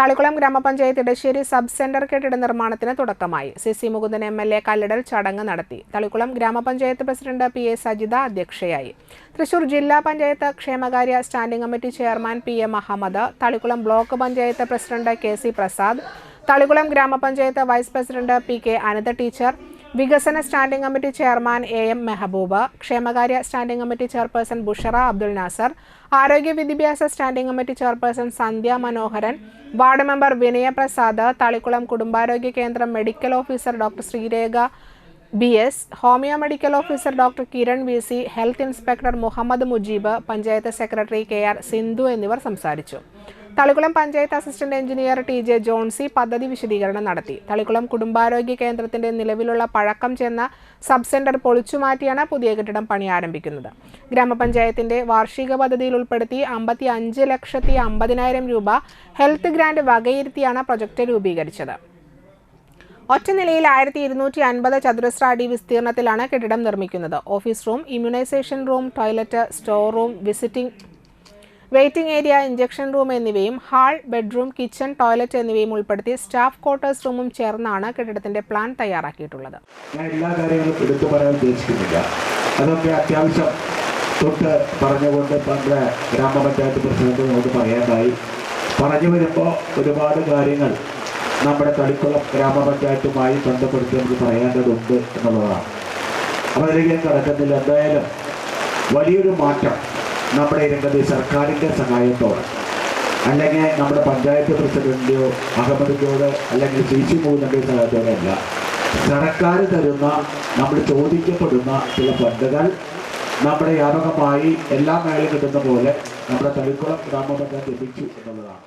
തളിക്കുളം ഗ്രാമപഞ്ചായത്ത് Edasseri sub centre കെട്ടിട നിർമ്മാണത്തിന് തുടക്കമായി. സി മുകുന്ദൻ MLA കല്ലിടൽ ചടങ്ങ് നടത്തി. തളിക്കുളം ഗ്രാമപഞ്ചായത്ത് പ്രസിഡന്റ് PA സജിത അധ്യക്ഷയായി. തൃശൂർ ജില്ലാ പഞ്ചായത്ത് ക്ഷേമകാര്യ standing committee chairman PM Ahammed, Thalikkulam block panchayat president KC Prasad, Thalikkulam ഗ്രാമപഞ്ചായത്ത് vice president PK Anitha teacher, വികസന standing committee chairman AM Mehaboob, ക്ഷേമകാര്യ standing committee chairperson Bushara Abdul Nasar, ആരോഗ്യ വിദ്യാഭ്യാസ standing committee chairperson Sandhya Manoharan, ward member Vinaya Prasad, Thalikkulam കുടുംബാരോഗ്യ കേന്ദ്രം medical officer doctor Sreerekha BS, homeo medical officer doctor Kiran VC, health inspector Muhammed Mujeeb, panchayat secretary KR Sindhu എന്നിവർ സംസാരിച്ചു. Thalikkulam panchayat assistant engineer TJ Johnsy പദ്ധതി വിശദീകരണം നടത്തി. തളിക്കുളം കുടുംബാരോഗ്യ കേന്ദ്രത്തിന്റെ നിലവിലുള്ള പഴക്കം ചെന്ന സബ് സെന്റർ പൊളിച്ചുമാറ്റിയാണ് പുതിയ കെട്ടിടം പണി ആരംഭിക്കുന്നത്. ഗ്രാമപഞ്ചായത്തിന്റെ വാർഷിക പദ്ധതിയിൽ ഉൾപ്പെടുത്തി 55,50,000 രൂപ ഹെൽത്ത് ഗ്രാന്റ് വകയിരുത്തിയാണ് പ്രൊജക്ട് രൂപീകരിച്ചത്. ഒറ്റനിലയിൽ 1250 ചതുരശ്ര അടി വിസ്തീർണത്തിലാണ് കെട്ടിടം നിർമ്മിക്കുന്നത്. Office room, immunisation room, toilet, store room, waiting area, injection room എന്നിവയും ഹാൾ, ബെഡ്റൂം, കിച്ചൺ, ടോയ്ലറ്റ് എന്നിവയും ഉൾപ്പെടുത്തി സ്റ്റാഫ് ക്വാർട്ടേഴ്സ് റൂമും ചേർന്നാണ് കെട്ടിടത്തിന്റെ പ്ലാൻ തയ്യാറാക്കിയിട്ടുള്ളത്. ഞാൻ എല്ലാ കാര്യങ്ങളും എടുത്തു പറയാൻ ഉദ്ദേശിക്കുന്നില്ല. അതൊക്കെ അത്യാവശ്യം തൊട്ട് പറഞ്ഞുകൊണ്ട് ഗ്രാമപഞ്ചായത്ത് പ്രസിഡന്റ് നമുക്ക് പറയാനായി. പറഞ്ഞു വരുമ്പോൾ ഒരുപാട് കാര്യങ്ങൾ നമ്മുടെ തളിക്കുളം ഗ്രാമപഞ്ചായത്തുമായി ബന്ധപ്പെടുത്തി നമുക്ക് പറയേണ്ടതുണ്ട് എന്നുള്ളതാണ്. അപ്പോൾ അതിലേക്ക് കടക്കുന്നില്ല. എന്തായാലും വലിയൊരു മാറ്റം നമ്മുടെ രംഗത്ത് സർക്കാരിൻ്റെ സഹായത്തോടെ, അല്ലെങ്കിൽ നമ്മുടെ പഞ്ചായത്ത് പ്രസിഡന്റിൻ്റെയോ അഹമ്മദിൻ്റെയോ അല്ലെങ്കിൽ CC മൂന്നിൻ്റെ സഹായത്തോടെ അല്ല, സർക്കാർ തരുന്ന നമ്മൾ ചോദിക്കപ്പെടുന്ന ചില ഫണ്ടുകൾ നമ്മുടെ വ്യാപകമായി എല്ലാ മേഖലയും കിട്ടുന്ന പോലെ നമ്മുടെ തളിക്കുളം ഗ്രാമപഞ്ചായത്ത് ലഭിച്ചു എന്നുള്ളതാണ്.